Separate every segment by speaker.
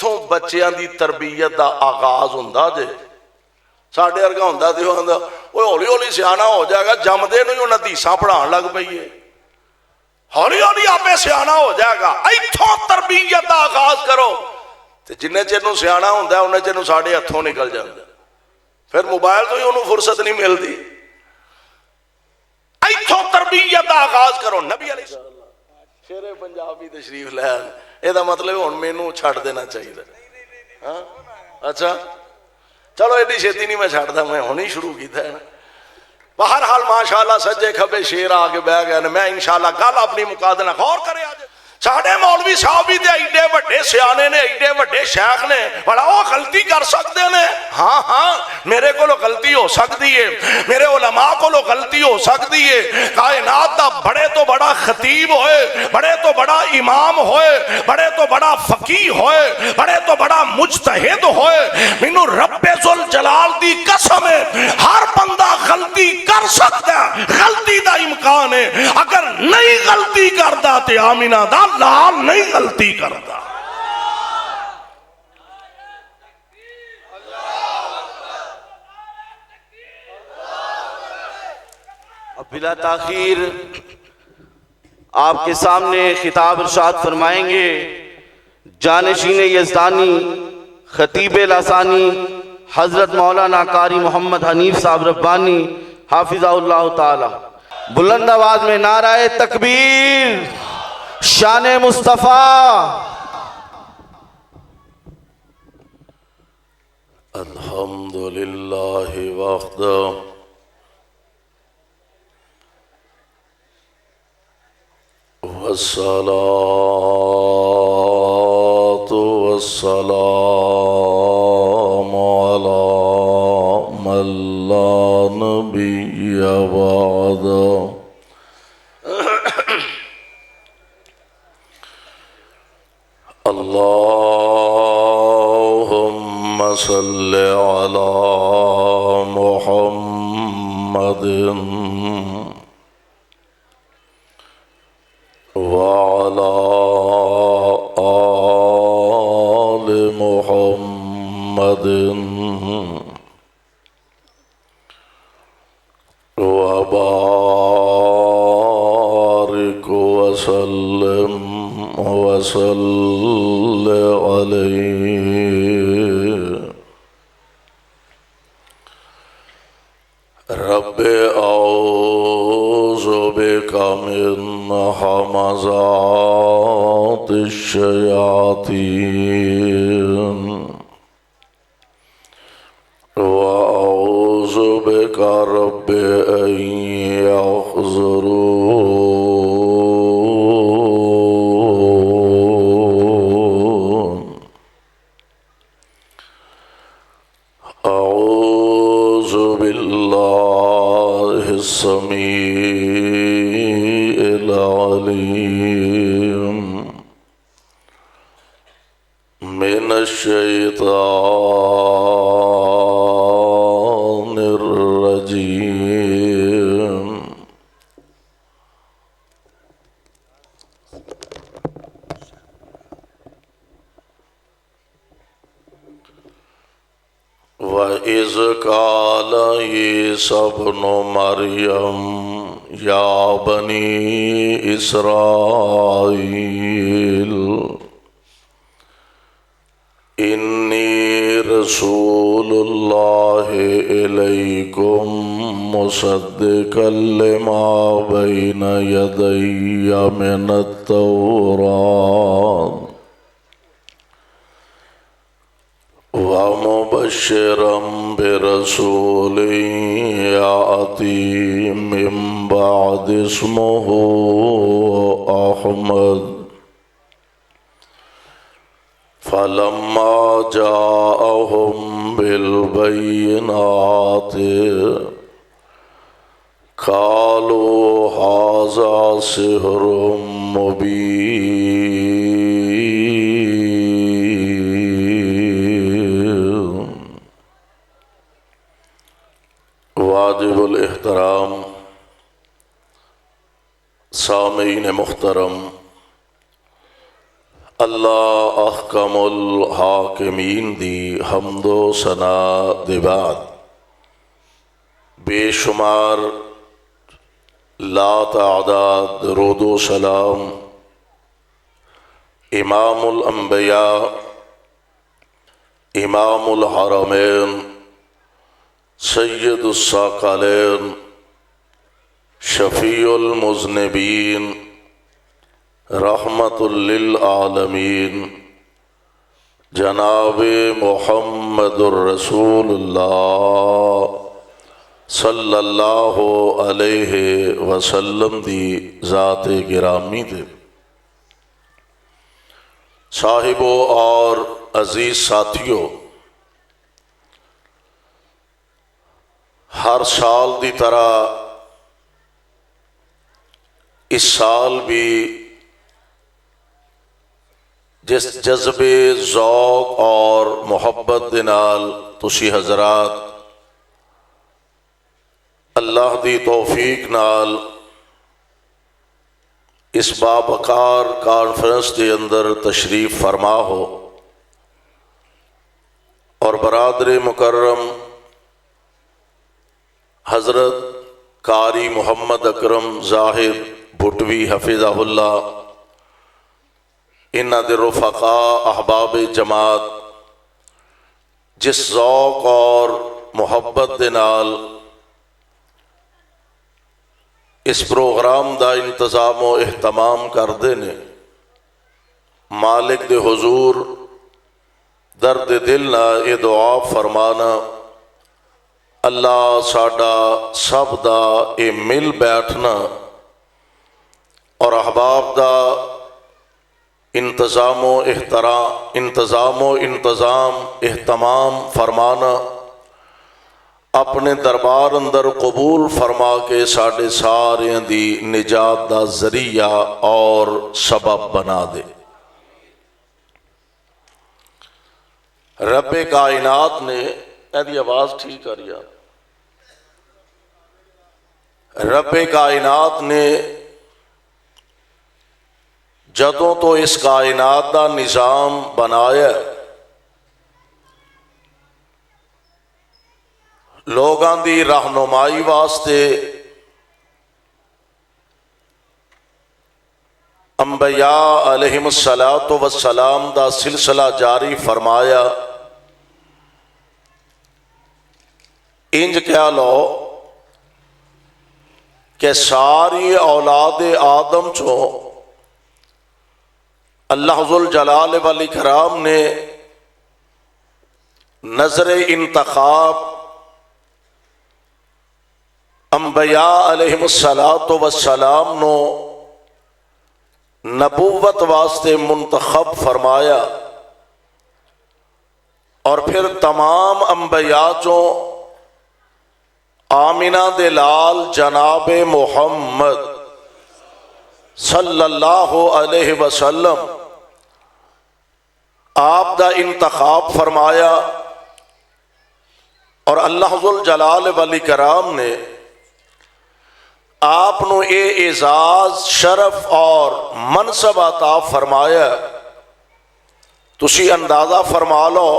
Speaker 1: ایتھوں بچیاں دی تربیت دا آغاز ہوندا جے ساڈے ورگا ہوندا تے ہوندا اوے ہولی ہولی سیانا ہو جائے گا جمدے نوں ہی انہاں حدیثاں پڑھان لگ پئی ہے ہولی ہولی آپے سیانا ہو جائے گا ایتھوں تربیت دا آغاز کرو تے جننے چر نوں سیانا ہوندا ہے اننے چر نوں ساڈے ہتھوں نکل جاندا پھر موبائل تو ہی انہوں فرصت نہیں ملتی ایتھوں تربیت دا آغاز کرو نبی علیہ السلام شیر پنجابی تشریف لے یہ دا مطلب ہن مینوں چھڈ دینا چاہیے ہاں اچھا چلو ایڈی چھیتی نہیں میں چھڈدا میں ہن ہی شروع کیتا ہے بہرحال ماشاءاللہ سجے کھبے شیر آ کے بہ گئے میں انشاءاللہ گل اپنی مکا دینا غور کرے آج ساڈے مولوی صاحب بھی تے ایڈے وڈے سیانے نے ایڈے وڈے شیخ نے بڑا وہ غلطی کر سکتے نے ہاں ہاں میرے کو غلطی ہو سکتی ہے میرے علماء کو غلطی ہو سکتی ہے کائنات دا بڑے تو بڑا خطیب ہوئے بڑے تو بڑا امام ہوئے بڑے تو بڑا فقیہ ہوئے بڑے تو بڑا مجتہد ہوئے مینوں رب ذوالجلال دی قسم ہے ہر بندہ غلطی کر سکتا ہے غلطی دا امکان ہے اگر نہیں غلطی کردا تے آمینہ دا لال نہیں غلطی کرتا
Speaker 2: اب بلا تاخیر آپ کے سامنے خطاب ارشاد فرمائیں گے جانشین یزدانی خطیب لسانی حضرت مولانا قاری محمد حنیف صاحب ربانی حافظہ اللہ تعالی بلند آواز میں نعرہ تکبیر شان مصطفیٰ
Speaker 1: الحمدللہ وحدہ والصلاة والسلام على من لا نبي بعده اللهم صل على محمد وعلى آل محمد وبارك وسلم وصل عليه رب اعوذ بك من همزات الشياطين واعوذ بك رب ان يحضرون اعوذ بالله السميع العليم من الشيطان الرجيم وَإِذْ قَالَ عِيسَى ابْنُ مَرْيَمَ يَا بَنِي إِسْرَائِيلَ إِنِّي رَسُولُ اللَّهِ إِلَيْكُمْ مُصَدِّقًا لِمَا بَيْنَ يَدَيَّ مِنَ التَّوْرَاةِ ومبشرا برسول يأتي من بعد اسمه أحمد فلما جاءهم بالبينات قالوا هذا سحر مبين واجب الاحترام سامعین محترم اللہ احکم الحاکمین دی حمد و ثنا دے بعد بے شمار لا تعداد درود و سلام امام الانبیاء امام الحرمین سید الثقلین شفیع المذنبین رحمت للعالمین جناب محمد الرسول اللہ صلی اللہ علیہ وسلم دی ذات گرامی دے صاحبوں اور عزیز ساتھیوں، ہر سال دی طرح اس سال بھی جس جذبے ذوق اور محبت دے نال تسی حضرات اللہ دی توفیق نال اس بابکار کانفرنس کے اندر تشریف فرما ہو اور برادر مکرم حضرت قاری محمد اکرم زاہد بھٹوی حفظہ اللہ انہاں دے رفقاء احباب جماعت جس ذوق اور محبت دے نال اس پروگرام دا انتظام و اہتمام کردے نے، مالک دے حضور درد دل نہ یہ دعا فرمانا اللہ ساڈا سب دا اے مل بیٹھنا اور احباب دا انتظام و اہتمام فرمانا اپنے دربار اندر قبول فرما کے ساڈے سارے دی نجات دا ذریعہ اور سبب بنا دے۔ رب کائنات نے ایدی آواز ٹھیک آ رہی ہے، رب کائنات نے جدوں تو اس کائنات دا نظام بنایا لوگاں دی رہنمائی واسطے انبیاء علیہم السلام دا سلسلہ جاری فرمایا۔ انج کہہ لو کہ ساری اولاد آدم چوں اللہ ذوالجلال والاکرام نے نظر انتخاب انبیاء علیہم السلام نو نبوت واسطے منتخب فرمایا اور پھر تمام انبیاء چوں آمنہ دے لال جناب محمد صلی اللہ علیہ وسلم آپ دا انتخاب فرمایا اور اللہ ذوالجلال والاکرام نے آپ نو اے اعزاز شرف اور منصب عطا فرمایا۔ تسی اندازہ فرما لو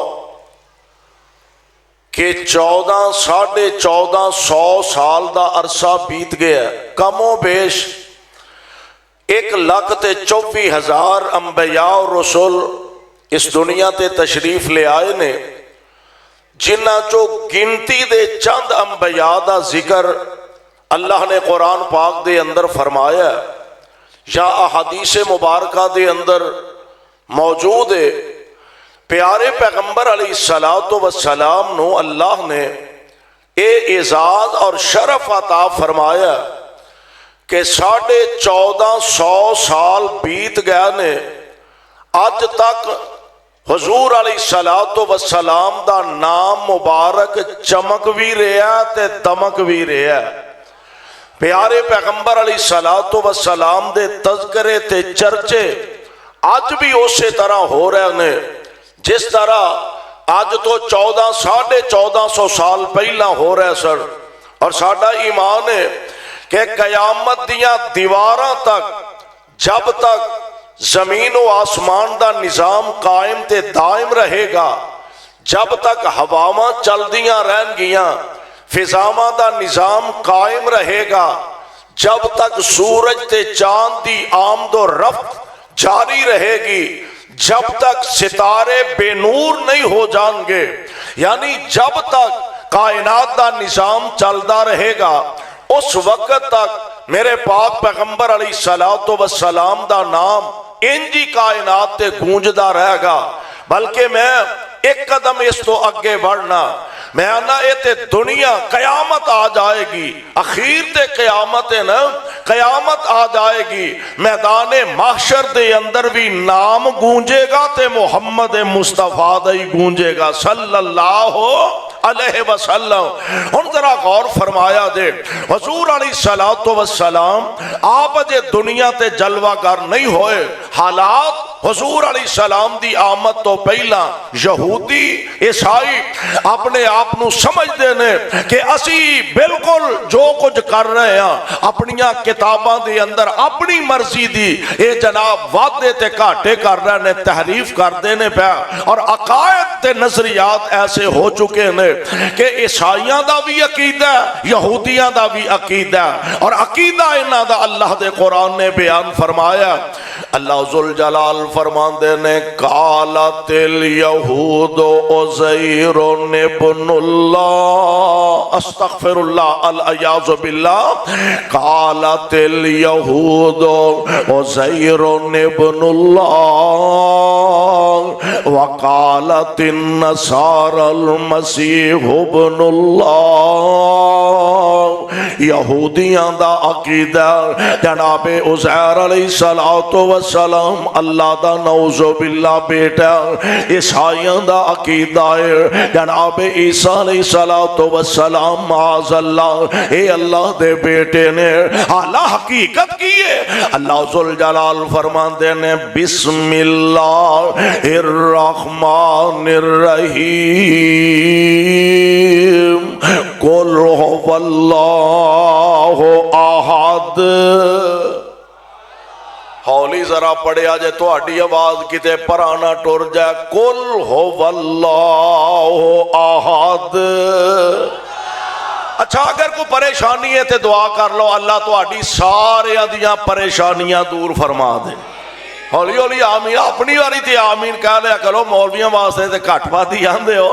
Speaker 1: کہ 14,500 سال دا عرصہ بیت گیا، کم و بیش 1,24,000 انبیاء اور رسول اس دنیا تے تشریف لے آئے نے، جنہاں چو گنتی دے چند انبیاء دا ذکر اللہ نے قرآن پاک دے اندر فرمایا یا احادیث مبارکہ دے اندر موجود ہے۔ پیارے پیغمبر علیہ السلام نو اللہ نے اے اعزاز اور شرف عطا فرمایا کہ 1450 سال بیت گیا نے، اج تک حضور علیہ السلام دا نام مبارک چمک بھی رہا تے دمک بھی رہا۔ پیارے پیغمبر علیہ السلام دے تذکرے تے چرچے اج بھی اسی طرح ہو رہے ہیں جس طرح اج تو 1450 سال پہلا ہو رہے سن، اور ساڈا ایمان ہے کہ قیامت دیاں دیواراں تک جب تک زمین و آسمان دا نظام قائم تے دائم رہے گا جب تک ہواواں چلدیاں رہن گیاں، فضاواں دا نظام قائم رہے گا جب تک سورج تے چاند دی آمد و رفت جاری رہے گی، جب تک ستارے بے نور نہیں ہو جائیں گے، یعنی جب تک کائنات دا نظام چلدا رہے گا اس وقت تک میرے پاک پیغمبر علیہ الصلوۃ والسلام دا نام انجی کائنات تے گونجدا رہے گا۔ بلکہ میں ایک قدم اس تو اگے بڑھنا، میں آنا اے تے دنیا قیامت آ جائے گی، اخیر تے قیامت ہے نا، قیامت آ جائے گی، میدان محشر دے اندر بھی نام گونجے گا تے محمد مصطفیٰ دا ہی گونجے گا صلی اللہ علیہ وسلم۔ ہن ذرا غور فرمایا دے، حضور علیہ الصلوۃ والسلام آپ جے دنیا تے جلوہ گر نہیں ہوئے، حالات حضور علیہ السلام دی آمد تو پہلا یہودی عیسائی اپنے آپ نو سمجھ دینے کہ اسی بالکل جو کچھ کر رہے ہیں اپنیاں کتاباں دے اندر اپنی مرضی دی اے جناب وعدے تے گھاٹے کر رہے نے، تحریف کر دینے پہ، اور عقائد تے نظریات ایسے ہو چکے نے کہ عیسائیاں دا بھی عقیدہ یہودیاں دا بھی عقیدہ، اور عقیدہ انہاں دا اللہ دے قرآن نے بیان فرمایا۔ اللہ ذوالجلال فرماندے نے قالت الیہود عزیر ابن اللہ، استغفر اللہ العیاذ باللہ، قالت الیہود عزیر ابن اللہ وقالت النصارى المسیح ابن اللہ۔ یہودیاں دا عقیدہ جناب عزیر علیہ السلام اللہ دا نعوذ باللہ بیٹا، عیسائیاں دا عقیدہ ہے جناب عیسیٰ علیہ السلام معاذ اللہ اے اللہ دے بیٹے نے، حالہ حقیقت کی ہے اللہ ذوالجلال فرماندے نے بسم اللہ الرحمن الرحیم قل هو اللہ احد۔ ہولی ذرا پڑھیا جے تو اڈی آواز کتے پرانا ٹر جائے، قل هو اللہ احد۔ اچھا اگر کوئی پریشانی ہے تے دعا کر لو اللہ تو اڈی سارے دیاں پریشانیاں دور فرما دے۔ ہولی ہولی آمین، اپنی واری تے آمین کہہ لیا کرو، مولویاں واسطے تے گھٹ پاتی آندے ہو۔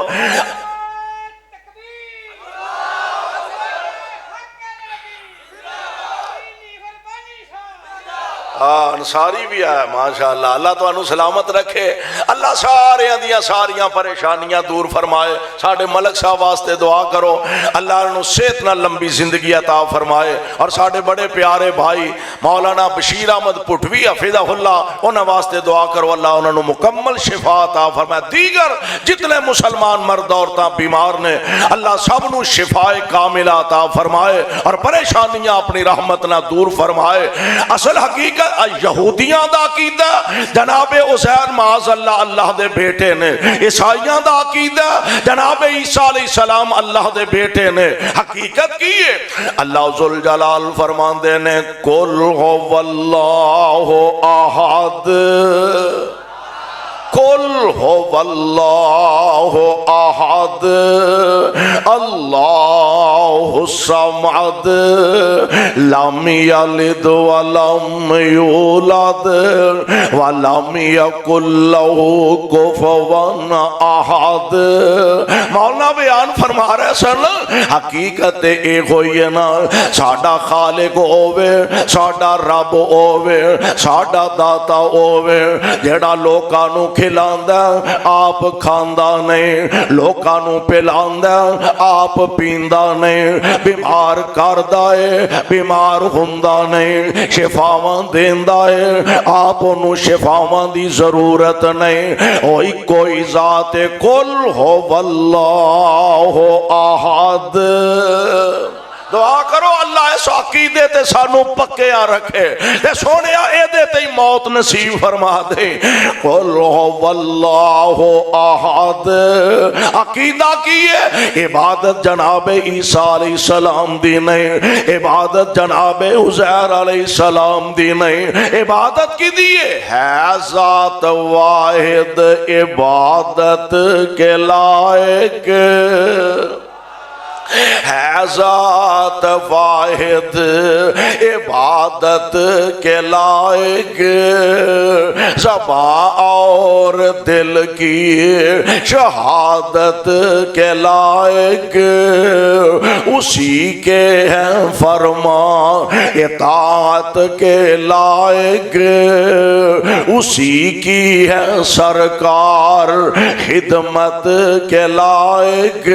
Speaker 1: انصاری بھی ہے ماشاءاللہ، اللہ تو انہوں سلامت رکھے، اللہ سارے دیاں ساریاں پریشانیاں دور فرمائے۔ ساڑھے ملک صاحب واسطے دعا کرو اللہ انہوں صحت نہ لمبی زندگی عطا فرمائے، اور ساڑھے بڑے پیارے بھائی مولانا بشیر احمد پٹھوی حفظہ اللہ انہوں واسطے دعا کرو اللہ انہوں مکمل شفا عطا فرمائے۔ دیگر جتنے مسلمان مرد عورتاں بیمار نے اللہ سب نو شفا کاملہ عطا فرمائے اور پریشانیاں اپنی رحمت نہ دور فرمائے۔ اصل حقیقت یہودیاں دا عقیدہ جناب عزیر معاذ اللہ اللہ دے بیٹے نے، عیسائیاں دا عقیدہ جناب عیسیٰ علیہ السلام اللہ دے بیٹے نے۔ حقیقت کی ہے اللہ ذوالجلال فرماندے نے قل هو اللہ احد، قل هو اللہ احد اللہ الصمد لم یلد ولم یولد ولم یکن له کفوا احد۔ مولانا بیان فرما رہے سن حقیقت اے ہوئی ہے نا، ساڈا خالق ہووے، ساڈا رب ہووے، ساڈا داتا ہووے جیڑا لوکاں نو کھلاندا آپ کھاندا نہیں، لوکاں نو پلاندا آپ پیندا نہیں، بیمار کردا ہے بیمار ہوندا نہیں، شفاواں دیندا ہے آپ نو شفاواں دی ضرورت نہیں۔ او کوئی ذات قل هو اللہ احد۔ دعا کرو اللہ اس عقیدے تے سانو پکیا رکھے تے سونیا اے دے تے موت نصیب فرما دے قل هو اللہ احد عقیدہ کی ہے عبادت جناب عیسیٰ علیہ السلام دی نہیں عبادت جناب عزیر علیہ السلام دی نہیں عبادت کی دیئے ہے ذات واحد عبادت کے لائق ہے ذات واحد عبادت کے لائق زبان اور دل کی شہادت کے لائق اسی کے ہیں فرما اطاعت کے لائق اسی کی ہے سرکار خدمت کے لائق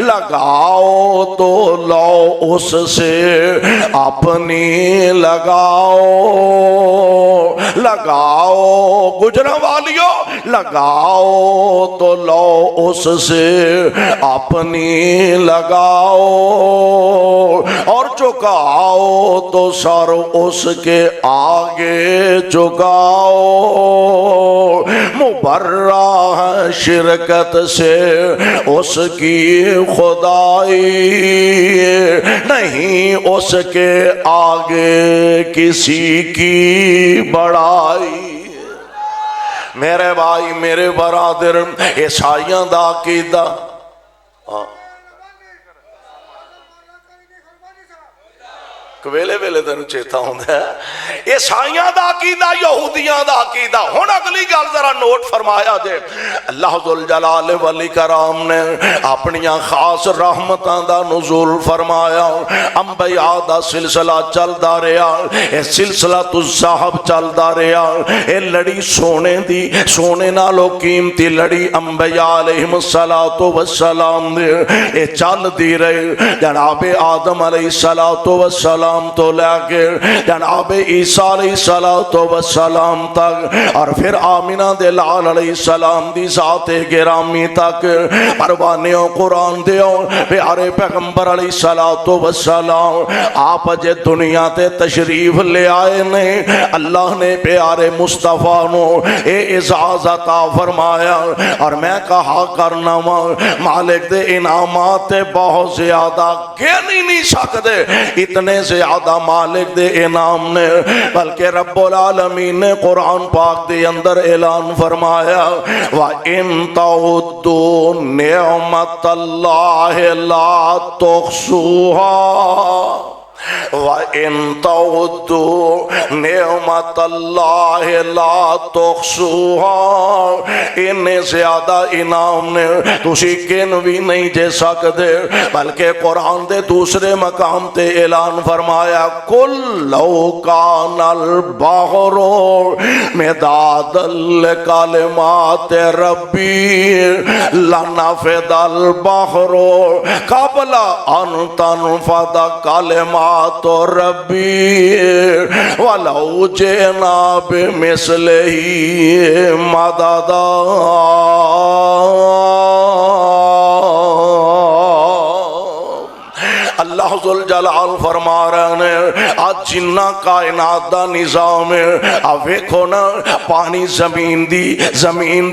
Speaker 1: لگاؤ تو لو اس سے اپنی لگاؤ لگاؤ گجرا والیو لگاؤ تو لو اس سے اپنی لگاؤ اور چکاؤ تو سر اس کے آگے چکاؤ مبرہ ہے شرکت سے اس کی خدائی نہیں اس کے آگے کسی کی بڑائی میرے بھائی میرے برادر عیسائیاں دا عقیدہ ویلے ویلے تینوں چیتا ہوندا ہے عیسائیاں دا عقیدہ یہودیاں دا عقیدہ ہن اگلی گل ذرا نوٹ فرمایا جے اللہ ذوالجلال والاکرام نے اپنیاں خاص رحمتاں دا نزول فرمایا انبیاء دا سلسلہ چلدا رہیا اے سلسلہ الذہب چلدا رہیا اے لڑی سونے دی سونے نالو قیمتی لڑی انبیاء علیہم السلام دے اے چل دی رہے جناب آدم علیہ السلام تو لے کے جناب عیسیٰ علیہ السلام تک اور پھر آمینہ دے لال علیہ السلام دی ذات گرامی تک پروانیوں قرآن دیوں پیارے پیغمبر علیہ السلام آپ جے دنیا تے تشریف لے آئے نے اللہ نے پیارے مصطفیٰ نو اے اعزاز عطا فرمایا اور میں کہا کرنا مالک دے انعامات بہت زیادہ گن ہی نہیں سکتے اتنے زیادہ مالک دے انعام نے بلکہ رب العالمین نے قرآن پاک دے اندر اعلان فرمایا وَإِن تَعُدُّوا نِعْمَةَ اللَّهِ لَا تُحْصُوهَا وَإِن تَعُدُّوا نِعْمَةَ اللَّهِ لَا تُحْصُوهَا انہیں زیادہ انعام نے تسی گن بھی نہیں جے سکتے بلکہ قرآن دے دوسرے مقام تے اعلان فرمایا قُلْ لَوْ كَانَ الْبَحْرُ مِدَادًا لِكَلِمَاتِ رَبِّي لَنَفِدَ الْبَحْرُ قَبْلَ أَن تَنفَدَ كَلِمَاتُ تو ربی وَلَوْ جِئْنَا بِمِثْلِهِ مَدَدًا اللہ ذوالجلال فرما رہے ہیں آج جنہ کائنات دا نظام ہے اب ویکھو نا پانی زمین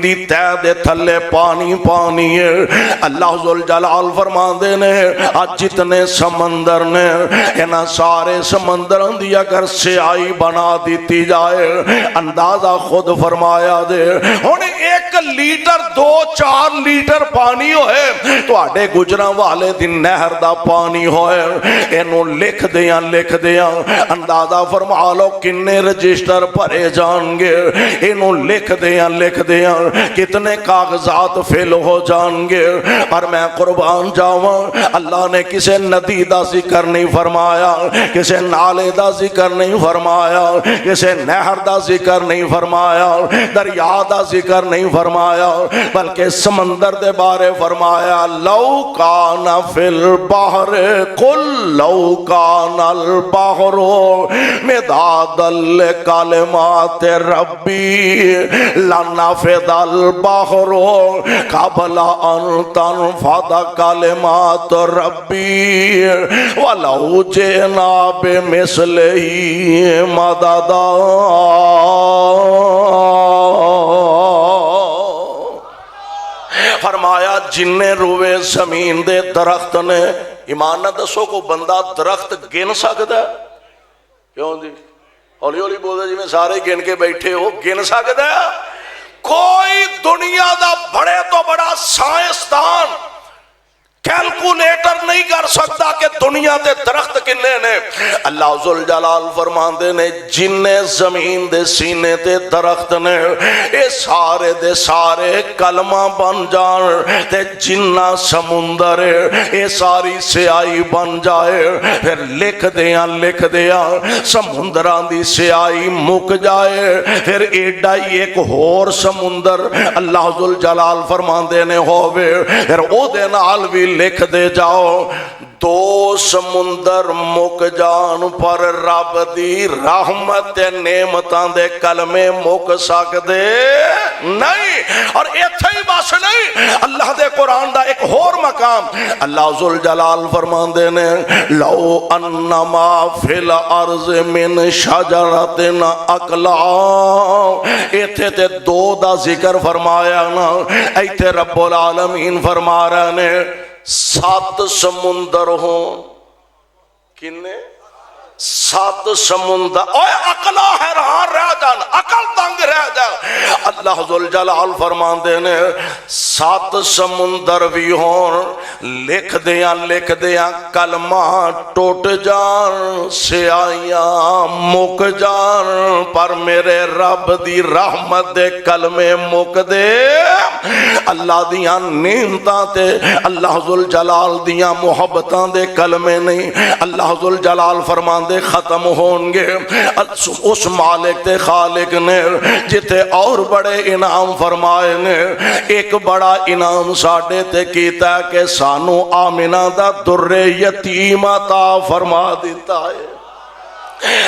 Speaker 1: دی تہ دے تھلے پانی ہے اللہ ذوالجلال فرما دے نے آج جتنے سمندر نے انہاں سارے سمندروں دی اگر سیاہی بنا دیتی جائے اندازہ خود فرمایا دے ہونے 1 لیٹر 2-4 لیٹر پانی ہوئے تو آڑے گجران والے دن نہر دا پانی ہوئے انہوں لکھ دیاں اندازہ فرما لو کنے رجسٹر بھرے جان گے انہوں لکھ دیاں کتنے کاغذات فیل ہو جان گے اور میں قربان جاؤں اللہ نے کسے ندی دا ذکر نہیں فرمایا کسے نالے دا ذکر نہیں فرمایا کسے نہر دا ذکر نہیں فرمایا دریا دا ذکر نہیں فرمایا فرمایا بلکہ سمندر دے بارے فرمایا لو کان فی البحر قل لو کان البحر مدادا لکلمات ربی لنفد البحر قبل ان تنفد کلمات ربی ولو جئنا بمثلہ مددا۔ فرمایا جننے روے زمین دے درخت نے، ایمان نہ دسو کو بندہ درخت گن سکتا ہے؟ کیوں جی ہولی ہولی بولے جی میں سارے گن کے بیٹھے ہو، گن سکتا ہے؟ کوئی دنیا دا بڑے تو بڑا سائنسدان کیلکولیٹر نہیں کر سکتا کہ دنیا دے درخت کنے نے۔ اللہ ذوالجلال فرماندے نے جننے زمین دے سینے تے درخت نے اے سارے دے سارے کلمہ بن جان تے جنہ سمندر اے ساری سیائی بن جائے، پھر لکھ دیاں سمندران دی سیائی مک جائے، پھر ایڈا ہی ایک اور سمندر اللہ ذوالجلال فرماندے نے ہووے، پھر او دے نال بھی لکھ دے جاؤ دو سمندر مک جان پر رب دی رحمت نعمتاں دے کلمے مک سکدے نہیں۔ اور ایتھے ہی بس نہیں، اللہ دے قرآن دا ایک اور مقام اللہ ذوالجلال فرماندے نے لو انما فی الارض من شجرۃ اقلام، ایتھے تے دو دا ذکر فرمایا نا، ایتھے رب العالمین فرما رہے نے 7 سمندر ہوں، کنے 7 سمندر، اوہ عقلہ حیران رہ جان، عقل تنگ رہ جان۔ اللہ ذوالجلال فرماندے نے 7 سمندر بھی ہون، لکھ دیاں کلمہ ٹوٹ جان، سیائیاں مک جان، پر میرے رب دی رحمت دے کلمے مک دے۔ اللہ دیاں نعمتاں تے اللہ ذوالجلال دیاں محبتاں دے کلمے نہیں، اللہ ذوالجلال فرماندے ختم ہون گے۔ اس مالک تے خالق نے جتے اور بڑے انعام فرمائے نے، ایک بڑا انعام ساڈے تے کیتا ہے کہ سانو آمنہ دا در یتیم عطا فرما دیتا ہے،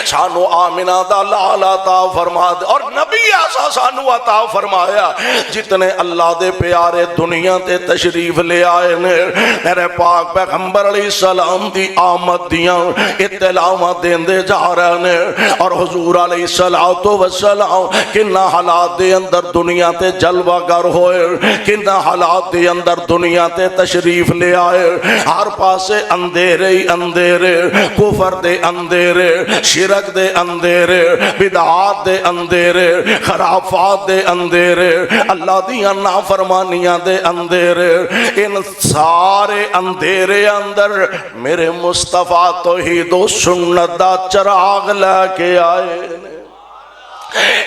Speaker 1: سانو آمنہ دا لال عطا فرما دے، اور نبی ایسا سانو عطا فرمایا جتنے اللہ دے پیارے دنیا تے تشریف لے آئے نے، میرے پاک پیغمبر علیہ السلام دی آمد دیاں اطلاعاں دیندے جا رہے نے، اور حضور علیہ السلام کنہ حالات دے اندر دنیا تے جلوہ گر ہوئے، کنہ حالات دے اندر دنیا تے تشریف لے آئے، ہر پاسے اندھیرے ہی اندھیرے، کفر دے اندھیرے، شرک دے اندھیرے، بدعات دے اندھیرے، خرافات دے اندھیرے، اللہ دیاں نافرمانیاں دے اندھیرے، ان سارے اندھیرے اندر میرے مصطفیٰ توحید و سنت دا چراغ لے کے آئے نے۔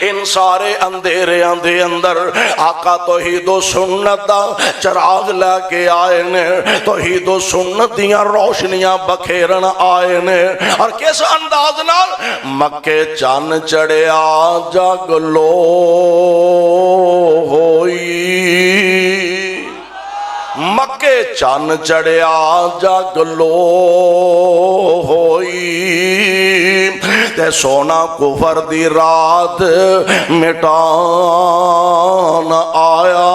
Speaker 1: ان سارے اندھیرے دے اندر آقا توحید و سنت دا چراغ لے کے آئے نے، توحید و سنت دیاں روشنیاں بکھیرن آئے نے، اور کس انداز نال مکے چان چڑھیا جگ لو ہوئی، مکے چان چڑھیا جگ لو ہوئی، تے سونا کفر دی رات مٹان آیا،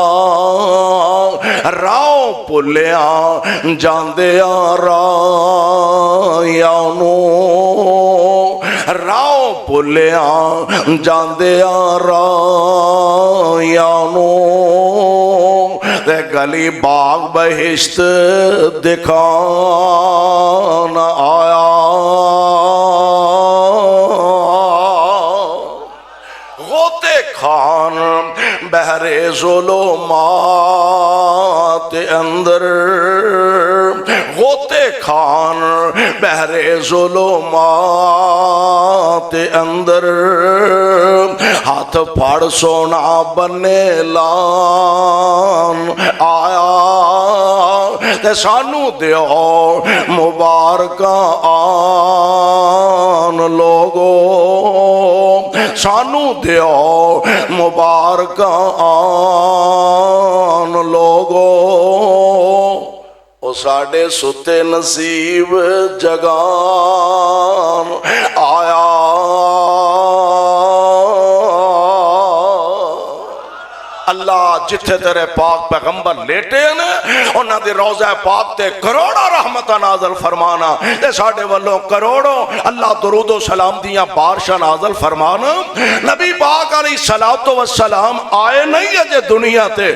Speaker 1: راؤ پلیاں جاندیاں رایانو، راؤ پلیاں جاندیاں رایانو، تے گلی باغ بہشت دکھان آیا، خان بحر ظلمات اندر، غوطے خان بحر ظلمات اندر، ہاتھ پھاڑ سونا بنے لان آیا، تے سانو دیو مبارکاں آن لوگو، سانو دیو مبارکان لوگو او ساڈے ستے نصیب جگان آیا اللہ جتھے تیرے پاک پیغمبر لیٹے ہیں انہاں دے روضہ پاک تے کروڑا رحمتہ نازل فرمانا تے ساڑھے والوں کروڑوں اللہ درود و سلام دیاں بارشاں نازل فرمانا نبی پاک علیہ السلام آئے نہیں اجے دنیا تے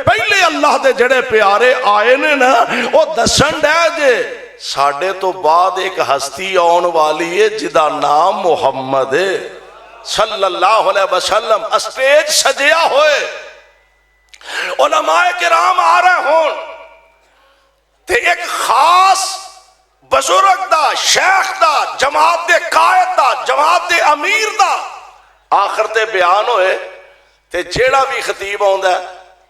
Speaker 1: پہلے اللہ دے جڑے پیارے آئے نے نا وہ دسن دے جے ساڑھے تو بعد ایک ہستی آن والی ہے جدا نام محمد ہے صلی اللہ علیہ وسلم اسٹیج سجیا ہوئے علماء کرام آ رہے ہون تے ایک خاص بزرگ دا شیخ دا جماعت دے قائد دا جماعت دے امیر دا آخر تے بیان ہوئے تے جیڑا بھی خطیب ہوندا ہے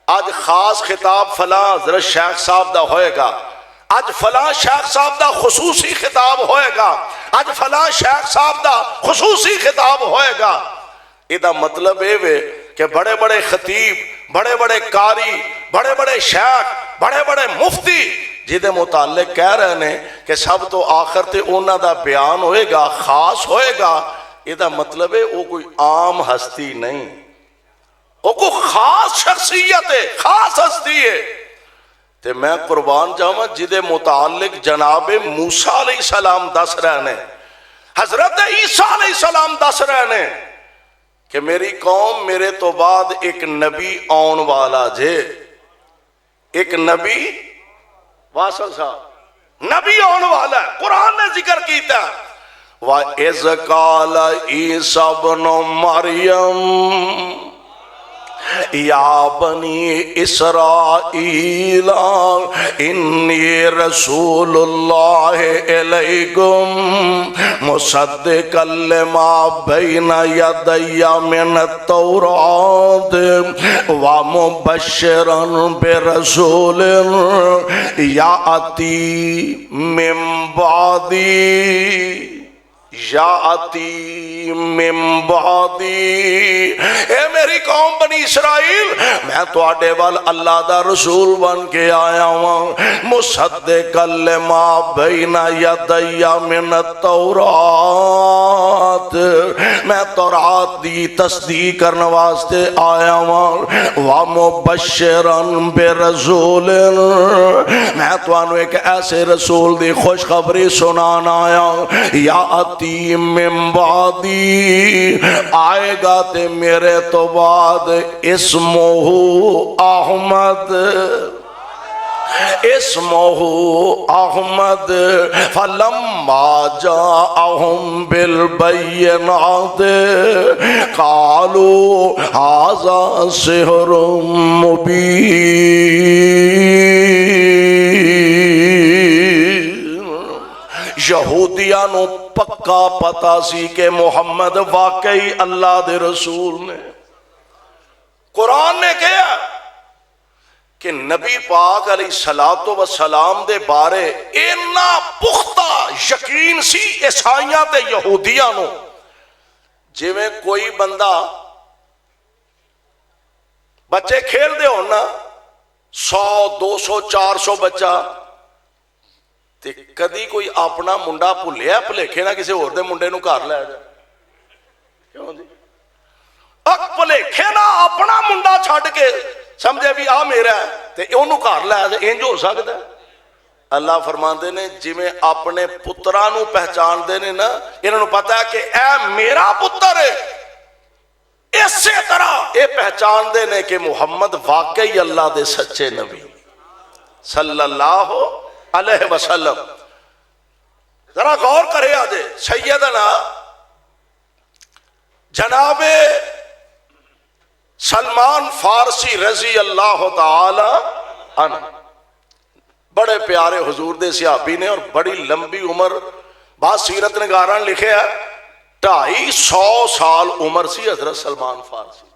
Speaker 1: آج خاص خطاب فلاں حضرت شیخ صاحب دا ہوئے گا آج فلاں شیخ صاحب دا خصوصی خطاب ہوئے گا آج فلاں شیخ صاحب دا خصوصی خطاب ہوئے گا ایدہ مطلب ہے کہ بڑے بڑے خطیب بڑے بڑے قاری بڑے بڑے شیخ بڑے بڑے مفتی جیدے متعلق کہہ رہے ہیں کہ سب تو آخر تے اونا دا بیان ہوئے گا خاص ہوئے گا ایدہ مطلب ہے وہ کوئی عام ہستی نہیں وہ کوئی خاص شخصیت ہے خاص ہستی ہے تے میں قربان جاؤں جیدے متعلق جناب موسیٰ علیہ السلام دس رہے ہیں حضرت عیسیٰ علیہ السلام دس رہے ہیں کہ میری قوم میرے تو بعد ایک نبی آن والا جے ایک نبی واصل صاحب نبی آن والا ہے قرآن نے ذکر کیتا ہے وَإِذْ قَالَ عِيسَى ابْنُ مَرْيَمَ یا بنی اسرائیل انی رسول اللہ علیکم مصدقا لما بین یدی من التوراۃ ومبشرا برسول یاتی من بعدی یاتی من بعدی اے میری قوم بنی اسرائیل میں تو آڈے وال اللہ دا رسول بن کے آیا ہوں مصدقا لما بین یدی من التوراۃ میں تورات دی تصدیق کرنے واسطے آیا ہوں ومبشرا برسول میں تو انہوں ایک ایسے رسول دی خوشخبری سنانا آیا ہوں یاتی من بعدی آئے گا تے میرے تو بعد اسمہ احمد اسمہ احمد فلما جاءہم بالبینات قالوا ھذا سحر مبین یہودیانوں پکا پتا سی کہ محمد واقعی اللہ دے رسول نے قرآن نے کہا کہ نبی پاک علیہ السلام دے بارے اینا پختہ یقین سی عیسائیاں تے یہودیانوں جی میں کوئی بندہ بچے کھیل دے ہونا 100 200 400 بچہ تے کدی کوئی اپنا منڈا بھولیا بھلیکھے نہ کسی اور دے منڈے نو گھر لے جائے کیوں جی بھلیکھے نہ اپنا منڈا چھڈ کے سمجھے بھی آ میرا ہے تے اونوں گھر لے جائے انج ہو سکتا ہے اللہ فرماندے نے جی میں اپنے پتراں نو پہچان دے نے نا انہاں نو پتہ ہے کہ اے میرا پتر ہے اسی طرح اے پہچان دے نے کہ محمد واقعی اللہ دے سچے نبی صلی اللہ علیہ وسلم ذرا غور کرے آجے سیدنا جناب سلمان فارسی رضی اللہ تعالی عنہ بڑے پیارے حضور دے صحابی نے اور بڑی لمبی عمر بعض سیرت نگاران لکھے ہے 250 سال عمر سی حضرت سلمان فارسی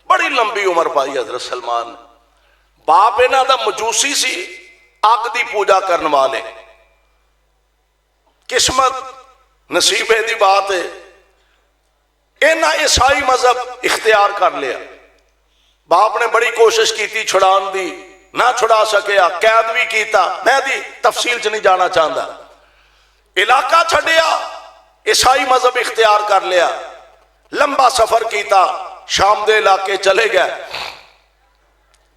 Speaker 1: بڑی لمبی عمر پائی حضرت سلمان باپ انہاں دا مجوسی سی آگ دی پوجا کرنے والے قسمت نصیبے دی بات ہے انہاں عیسائی مذہب اختیار کر لیا. باپ نے بڑی کوشش کی تھی چھڑان دی, نہ چھڑا سکیا, قید بھی کیتا. میں دی تفصیل چ نہیں جانا چاہتا. علاقہ چھڈیا, عیسائی مذہب اختیار کر لیا. لمبا سفر کیتا, شام دے علاقے چلے گئے.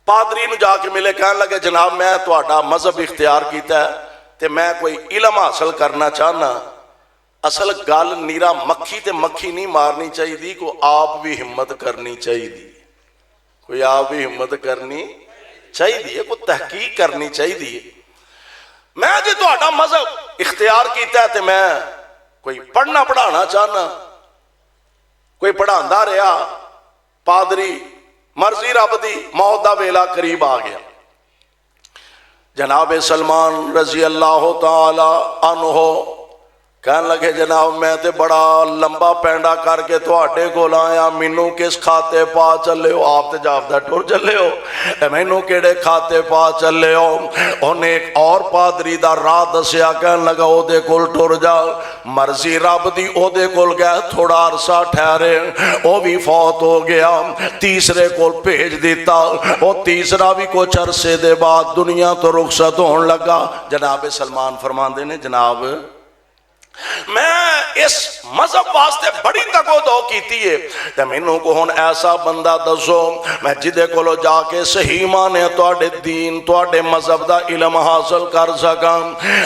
Speaker 1: پادری نو جا کے ملے, کہنے لگے جناب میں تہاڈا مذہب اختیار کیتا ہے تے میں کوئی علم حاصل کرنا چاہنا. اصل گل نیرا مکھی تے مکھی نہیں مارنی چاہیے, کو آپ بھی ہمت کرنی چاہیے, کوئی آپ بھی ہمت کرنی چاہیے, کوئی تحقیق کرنی چاہیے. میں جی تہاڈا مذہب اختیار کیتا ہے تے میں کوئی پڑھنا پڑھانا چاہنا. کوئی پڑھاندا رہا, پادری مرضی رب دی, موت دا ویلا قریب آ گیا. جناب سلمان رضی اللہ تعالی عنہ کہنے لگے جناب میں تے بڑا لمبا پینڈا کر کے تواڈے کول آیا, مینوں کس کھاتے پا چلے ہو؟ آپ تے جاپدا ٹر چلے ہو, مینوں کیڑے کھاتے پا چلے ہو؟ انہیں ایک اور پادری دا راہ دسیا, کہنے لگا او دے کول ٹر جا. مرضی رب دی او دے کول گیا, تھوڑا عرصہ ٹھہرے, او بھی فوت ہو گیا. تیسرے کول بھیج دیتا, او تیسرا بھی کچھ عرصے دے بعد دنیا تو رخصت ہون لگا. جناب سلمان فرماندے نے جناب میں اس مذہب واسطے بڑی تگو دو کیتی ہے تے مینوں کو ہن ایسا بندہ دسو میں جدے کولو جا کے صحیح مانے تواڈے دین تواڈے مذہب دا علم حاصل کر سکاں.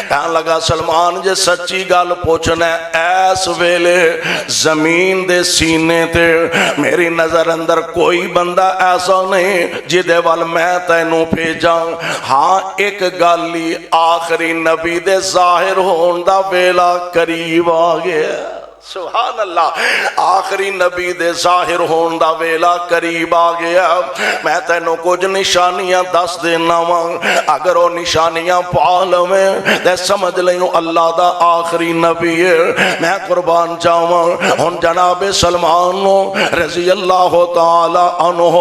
Speaker 1: کہن لگا سلمان جے سچی گل پوچھنا ایس ویلے زمین دے سینے تے میری نظر اندر کوئی بندہ ایسا نہیں جدے وال میں تینوں بھیجاں. ہاں ایک گل ہی, آخری نبی دے ظاہر ہون دا ویلا قریب آ گیا. سبحان اللہ, آخری نبی دے ظاہر ہون دا ویلا قریب آ گیا. میں تینوں کچھ نشانیاں دس دینا وا, اگر وہ نشانیاں پا لویں تے سمجھ لیں اللہ دا آخری نبی ہے. میں قربان جاواں. ہن جناب سلمان رضی اللہ تعالی عنہ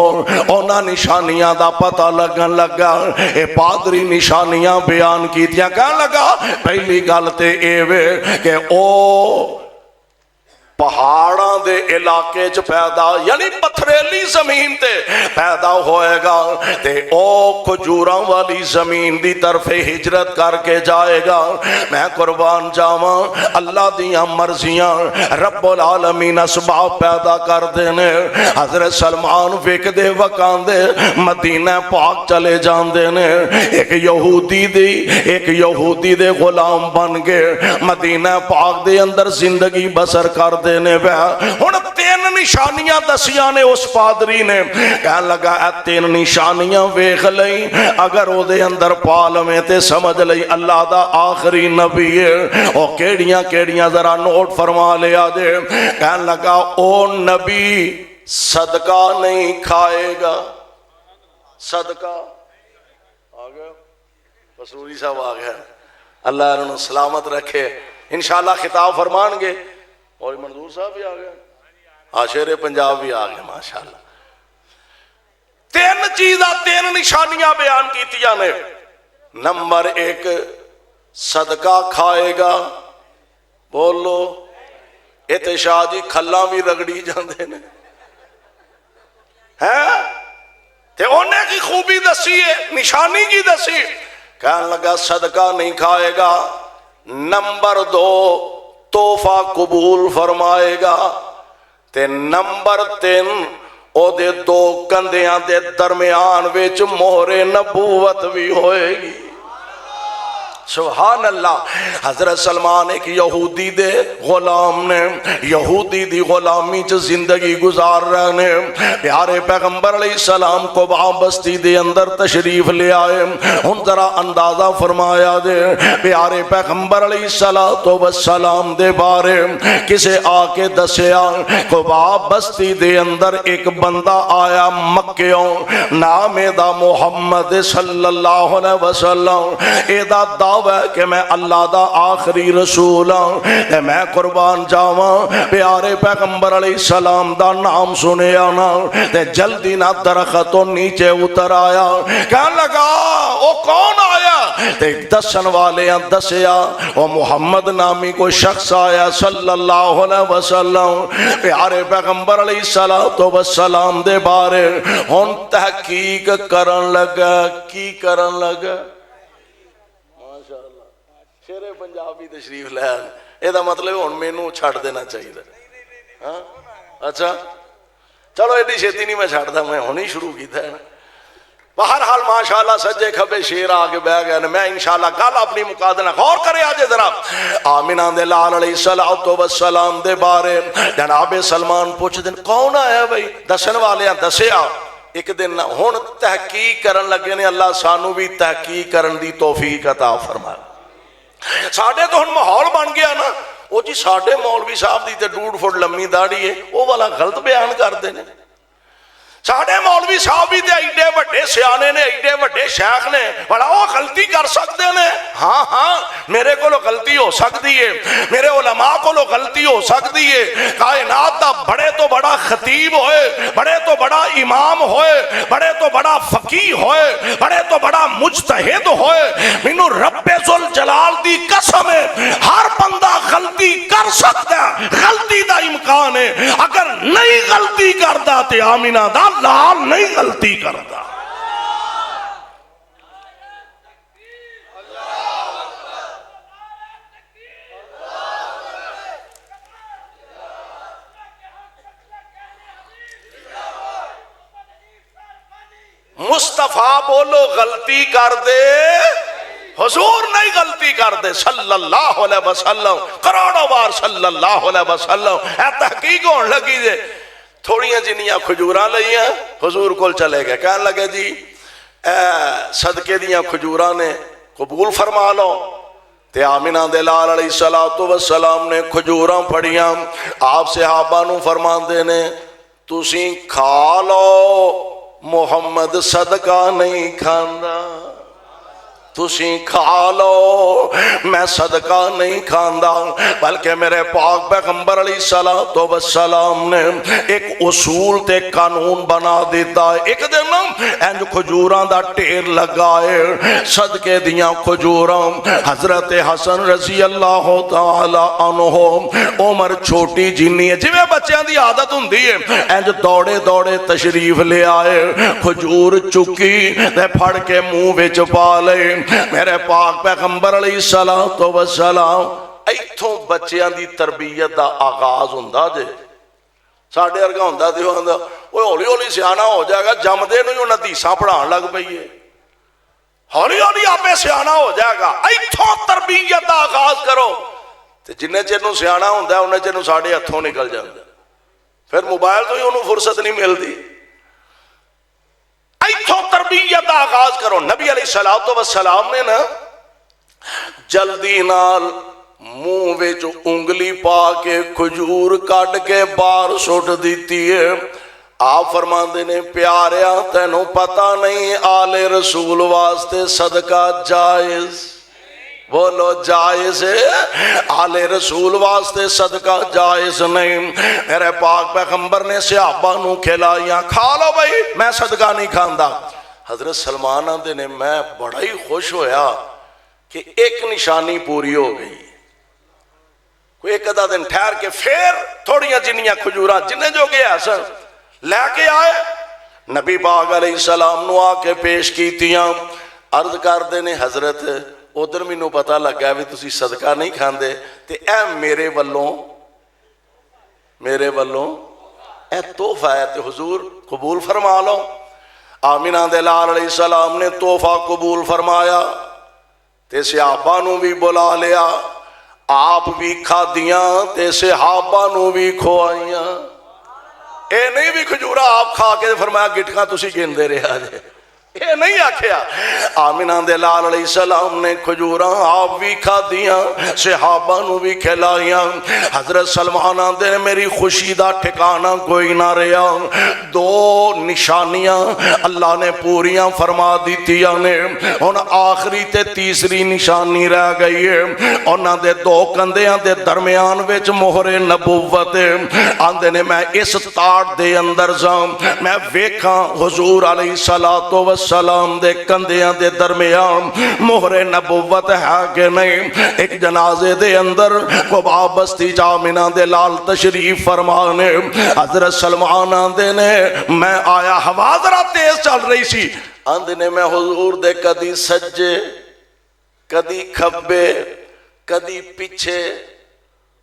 Speaker 1: انہاں نشانیاں دا پتہ لگن لگا. اے پادری نشانیاں بیان کیتیاں. کہن لگا پہلی گل تے اے وے کہ او پہاڑاں دے علاقے چ پیدا, یعنی پتھریلی زمین تے پیدا ہوئے گا تے او کھجوراں والی زمین دی طرف ہجرت کر کے جائے گا. میں قربان جاواں, اللہ دیاں مرضیاں رب العالمین اسباب پیدا کر دینے. حضرت سلمان وک دے وکان دے مدینہ پاک چلے جان دینے. ایک یہودی دے غلام بن کے مدینہ پاک دے اندر زندگی بسر کر دینے پہ. ہن تین نشانیاں دسیاں نے اس پادری نے. کہنے لگا اے تین نشانیاں ویکھ لئی, اگر او دے اندر پا لویں تے سمجھ لئی اللہ دا آخری نبی ہے. او کیڑیاں کیڑیاں ذرا نوٹ فرما لیا دے. کہنے لگا او نبی صدقہ نہیں کھائے گا. صدقہ آ گیا, مسروری صاحب آ گیا, اللہ انہوں سلامت رکھے. انشاءاللہ خطاب فرمان گے. اور منظور صاحب بھی آ گئے, شیر پنجاب بھی آ گئے ماشاءاللہ. تین چیزاں تین نشانیاں بیان کیتیاں نے. نمبر ایک صدقہ کھائے گا. بولو اتشاہ جی کھلا بھی رگڑی جاندے نے ہیں تے انہیں کی خوبی دسی ہے, نشانی کی دسی. کہنے لگا صدقہ نہیں کھائے گا. نمبر دو تحفہ قبول فرمائے گا. تے نمبر تین او دے دو کندیاں دے درمیان وچ مہر نبوت بھی ہوئے گی. سبحان اللہ. حضرت سلمان ایک یہودی دے غلام نے, یہودی دی غلامی چ زندگی گزار رہے نے. پیارے پیغمبر علیہ السلام کو بستی دے اندر تشریف لے آئے. ہن ذرا اندازہ فرمایا دے پیارے پیغمبر علیہ السلام دے بارے کسے آ کے دسیا کو بستی دے اندر ایک بندہ آیا مکیوں, نام دا محمد صلی اللہ علیہ وسلم. اے دا کہ میں اللہ دا آخری رسول ہوں. میں قربان جاواں پیارے پیغمبر علیہ السلام دا نام سنیا نا تے جلدی نہ درختوں نیچے اتر آیا. کہنے لگا او کون آیا؟ تے دسن والے دسیا او محمد نامی کوئی شخص آیا صلی اللہ علیہ وسلم پیارے پیغمبر علیہ الصلوۃ والسلام دے بارے ہن تحقیق کرن لگا. کی کرن لگا؟ ماشاءاللہ شیر پنجابی تشریف لے آئے. یہ مطلب ہن مینوں چھڈ دینا چاہیے. ہاں اچھا چلو ایڈی چھیتی نہیں میں چھڈدا, میں ہن ہی شروع کیتا ہے. بہرحال ماشاءاللہ سجے کھبے شیر آ کے بہ گئے. میں انشاءاللہ گل اپنی مکا دینا, غور کرے آجے ذرا. آمنہ دے لال علیہ الصلوۃ والسلام دے بارے جناب سلمان پوچھ دن کون آیا بھائی؟ دسن والے دسیا. ایک دن ہن تحقیق کرن لگے نے, اللہ سانو بھی تحقیق کرن دی توفیق عطا فرمائے. ساڈے تو ہن ماحول بن گیا نا, وہ جی ساڈے مولوی صاحب دی تے 2.5 فٹ لمبی داڑھی ہے, وہ والا غلط بیان کرتے ہیں. ساڈے مولوی صاحب بھی تے ایڈے وڈے سیانے نے, ایڈے وڈے شیخ نے, بڑا وہ غلطی کر سکتے ہیں. ہاں ہاں میرے کو غلطی ہو سکتی ہے, میرے علماء کو غلطی ہو سکتی ہے. کائنات دا بڑے تو بڑا خطیب ہوئے, بڑے تو بڑا امام ہوئے, بڑے تو بڑا فقیہ ہوئے, بڑے تو بڑا مجتہد ہوئے, مینوں رب ذوالجلال دی قسم ہے ہر بندہ غلطی کر سکتا ہے, غلطی دا امکان ہے. اگر نہیں غلطی کردا تے آمینہ دا لال نہیں غلطی کرتا. مصطفیٰ بولو غلطی کر دے, حضور نہیں غلطی کر دے صلی اللہ علیہ وسلم, کروڑوں بار صلی اللہ علیہ وسلم. اے تحقیق ہون لگی جے. تھوڑیاں جنیاں کھجوراں لئیاں حضور کول چلے گئے, کہنے لگے جی اے صدقے دیاں کھجوراں نے قبول فرما لو. تے آمنہ دے لال علیہ الصلوۃ والسلام نے کھجوراں پڑیاں, آپ صحابہ نو فرماندے نے تسی کھا لو, محمد صدقہ نہیں کھاندا. تسی کھا لو, میں صدقہ نہیں کھاندا. بلکہ میرے پاک پیغمبر علیہ الصلوۃ والسلام نے ایک اصول تے قانون بنا دیتا ہے. ایک دن انج کھجوراں دا ٹیر لگائے, صدقے دیاں کھجوراں. حضرت حسن رضی اللہ تعالی عنہ, عمر چھوٹی جنی ہے جویں بچیاں دی عادت ہوندی ہے, انج دوڑے دوڑے تشریف لے آئے, کھجور چکی تے پھڑ کے منہ وچ پا لے. میرے پاک پیغمبر علیہ الصلوۃ والسلام ایتھوں بچیاں دی تربیت دا آغاز ہوندا جے. ساڈے ورگا ہوندا تے ہوندا اوے ہولی ہولی سیانا ہو جائے گا, جمدے نوں ہی حدیثاں پڑھان لگ پئی ہے, ہولی ہولی آپے سیانا ہو جائے گا. ایتھوں تربیت دا آغاز کرو تے جننے چر نوں سیانا ہوندا ہے اُنّے چر نوں ساڈے ہتھوں نکل جاندا. پھر موبائل تو ہی انہوں فرصت نہیں ملتی. ایتھوں تربیت دا آغاز کرو. نبی علیہ الصلوۃ والسلام نے نا جلدی نال منہ وچ انگلی پا کے کھجور کٹ کے باہر سٹ دیتی ہے. آپ فرماندے نے پیاریا تینوں پتہ نہیں آل رسول واسطے صدقہ جائز, بولو جائز ہے, آل رسول واسطے صدقہ جائز نہیں. میرے پاک پیغمبر نے صحابہ نو کھلائیاں, کھا لو بھائی میں صدقہ نہیں کھاندا. حضرت سلمان آندے نے میں بڑا ہی خوش ہویا کہ ایک نشانی پوری ہو گئی. کوئی ایک آدھا دن ٹھہر کے پھر تھوڑیاں جنیاں کھجوراں جنہیں جو گیا سر لے کے آئے, نبی پاک علیہ السلام نو آ کے پیش کیتیاں. عرض کر دے نے حضرت ادھر مینوں پتہ لگا بھی تسی صدقہ نہیں کھاندے, تے اے میرے والوں اے تحفہ ہے تے حضور قبول فرما لو. آمنہ دے لال علیہ السلام نے تحفہ قبول فرمایا تے صحابہ نو بھی بلا لیا, آپ بھی کھادیاں تے صحابہ نو بھی کھوائیاں. اے نہیں بھی کھجورا آپ کھا کے فرمایا گٹکاں تسی گندے رہا جے, یہ نہیں آکھیا. آمنہ دے لال علیہ السلام نے کھجوراں آپ بھی کھا دیاں, صحابہ نو بھی کھلائیاں. حضرت سلمان آندے میری خوشی دا ٹھکانہ کوئی نہ رہا. دو نشانیاں اللہ نے پوریاں فرما دیتیاں نے, ہن آخری تے تیسری نشانی رہ گئی ہے. انہاں دے دو کندیاں دے درمیان وچ مہر نبوت. آندے نے میں اس تاڑ دے اندر جاں میں ویکھاں حضور علیہ الصلوۃ والسلام والسلام دے کندیاں دے درمیان مہر نبوت ہے کہ نہیں؟ ایک جنازے دے اندر قباء بستی جامنہ دے لال تشریف فرمانے حضرت سلمان آندے نے میں آیا، ہوا ذرا تیز چل رہی سی، آندے نے میں حضور دے کدی سجے کدی کھبے کدی پیچھے،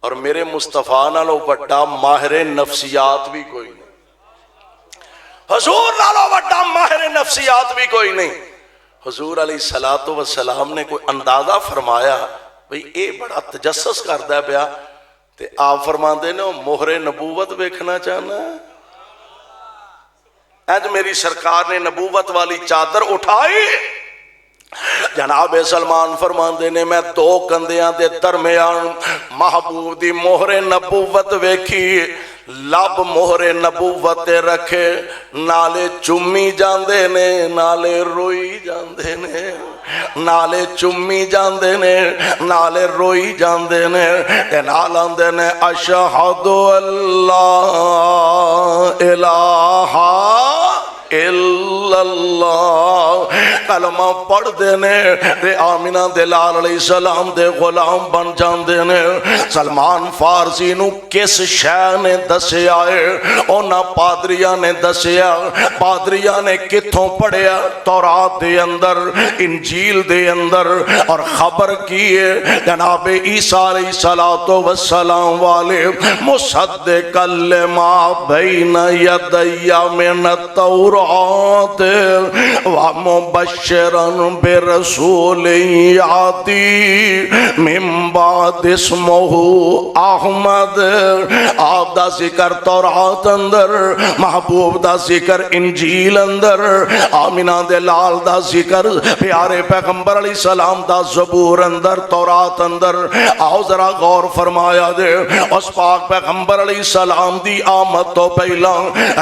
Speaker 1: اور میرے مصطفیٰ نالو بڑا ماہر نفسیات بھی کوئی نہیں، حضور نالو بڑا ماہر نفسیات بھی کوئی نہیں۔ حضور علیہ السلام نے کوئی اندازہ فرمایا بھئی اے بڑا تجسس کردا پیا، تے آپ فرماندے نے مہر نبوت ویکھنا چاہنا ہے؟ اج میری سرکار نے نبوت والی چادر اٹھائی، جناب سلمان فرماندے نے میں دو کندیاں دے درمیان محبوب دی مہر نبوت ویکھی، لب مہر نبوت رکھے، نالے چمی جاندے نے نالے روئی جاندے نے، نالے چمی جاندے نے نالے روئی جاندے نے، تے نال آندے نے اشہد اللہ الہ الا اللہ، کلمہ پڑھ دینے تے آمینہ دے لال علیہ السلام دے غلام بن جاندے نے۔ سلمان فارسی نو کس شے نے دسیا ہے؟ اونا پادریاں نے دسیا، پادریاں نے کتھوں پڑھیا؟ تورات دے اندر، انجیل دے اندر، اور خبر کیے جناب عیسیٰ علیہ السلام والے مصدقا لما بین یدی من التورات ومبشرا برسول یاتی من بعد اسمہ احمد۔ آپ دا ذکر تورات اندر، محبوب دا ذکر انجیل اندر، آمینہ دے لال دا ذکر پیارے پیغمبر علیہ السلام دا زبور اندر، تورات اندر۔ آؤ ذرا غور فرمایا دے، اس پاک پیغمبر علیہ السلام دی آمد تو پہلا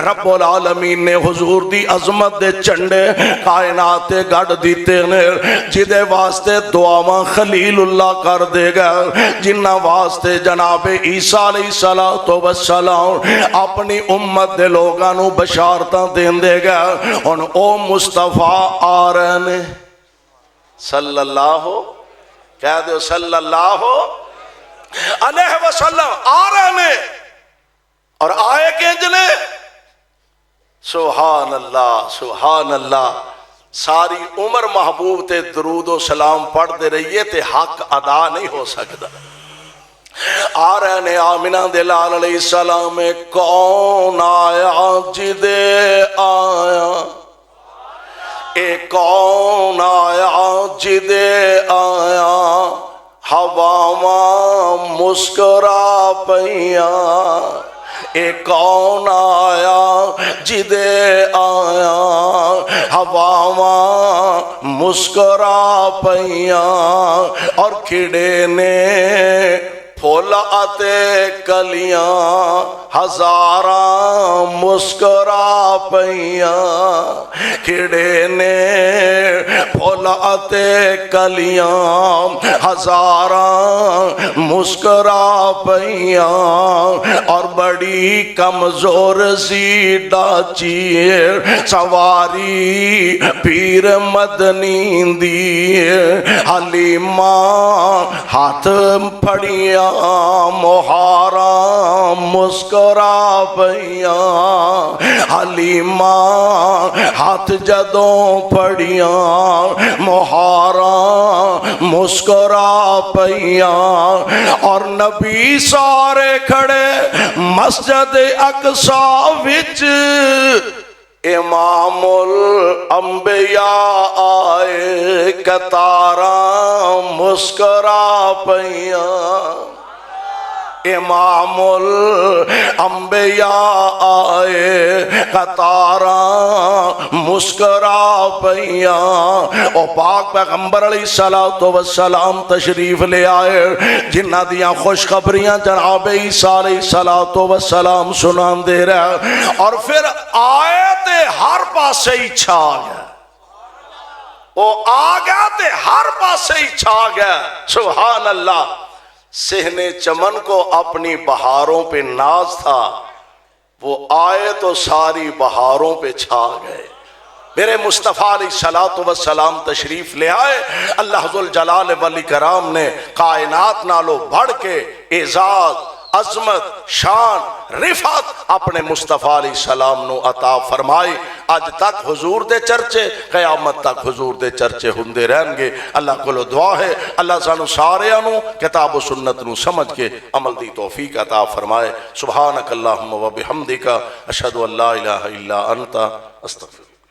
Speaker 1: رب العالمین نے حضور دی عظمت دے چنڈے کائنات گڑ دیتے نے، جدے واسطے دعاواں خلیل اللہ کر دے گا، جنہ واسطے جناب عیسیٰ علیہ السلام اپنی امت دے لوگانو بشارتاں دین دے گا۔ ان او مصطفیٰ آ رہے نے صلی اللہ کہہ دو صلی اللہ علیہ وسلم آ رہے نے، اور آئے کنجلے سبحان اللہ سبحان اللہ، ساری عمر محبوب تے درود و سلام پڑھ دے رہیے تے حق ادا نہیں ہو سکتا۔ آ رہے نے آمینہ دے لال علیہ السلام، کون آیا جدے آیا، اے کون آیا جدے آیا، ہواواں مسکرا پیاں، اے کون آیا جدے آیا، ہواواں مسکرا پیاں، اور کھڑے نے پھول آتے کلیاں، ہزاراں مسکرا پیاں، کھڑے نے پھول آتے کلیاں، ہزاراں مسکرا پیاں، اور بڑی کمزور سی ڈاچی سواری پیر مدنی دی، حلیمہ ہاتھ پھڑیاں مہاراں مسکرا پیاں، حلیمہ ہاتھ جدوں پھڑیاں مہاراں مسکرا پیاں، اور نبی سارے کھڑے مسجد اقصیٰ وچ، امام الانبیاء آئے قطاراں مسکرا پیاں، امام الانبیاء آئے قطاراں مسکرا پیاں۔ او پاک پیغمبر علیہ السلام تشریف لے آئے، جنہ دیاں خوشخبریاں جناب عیسیٰ علیہ السلام سنان دے رہے، اور پھر آئے تے ہر پاسے ہی چھا گیا، وہ آ گیا تے ہر پاسے ہی چھا گیا، سبحان اللہ۔ صحن چمن کو اپنی بہاروں پہ ناز تھا، وہ آئے تو ساری بہاروں پہ چھا گئے۔ میرے مصطفیٰ علیہ الصلوۃ والسلام تشریف لے آئے. اللہ ذو الجلال والاکرام نے کائنات نالو بڑھ کے اعزاز، عظمت، شان، رفعت اپنے مصطفیٰ علیہ السلام نو عطا فرمائی. اج تک حضور دے چرچے، قیامت تک حضور دے چرچے ہوندے رہن گے. اللہ کو دعا ہے اللہ سانو سارے نو کتاب و سنت نو سمجھ کے عمل دی توفیق عطا فرمائے. سبحانک اللہم و بحمدک، اشہد ان لا الہ الا انت، استغفر.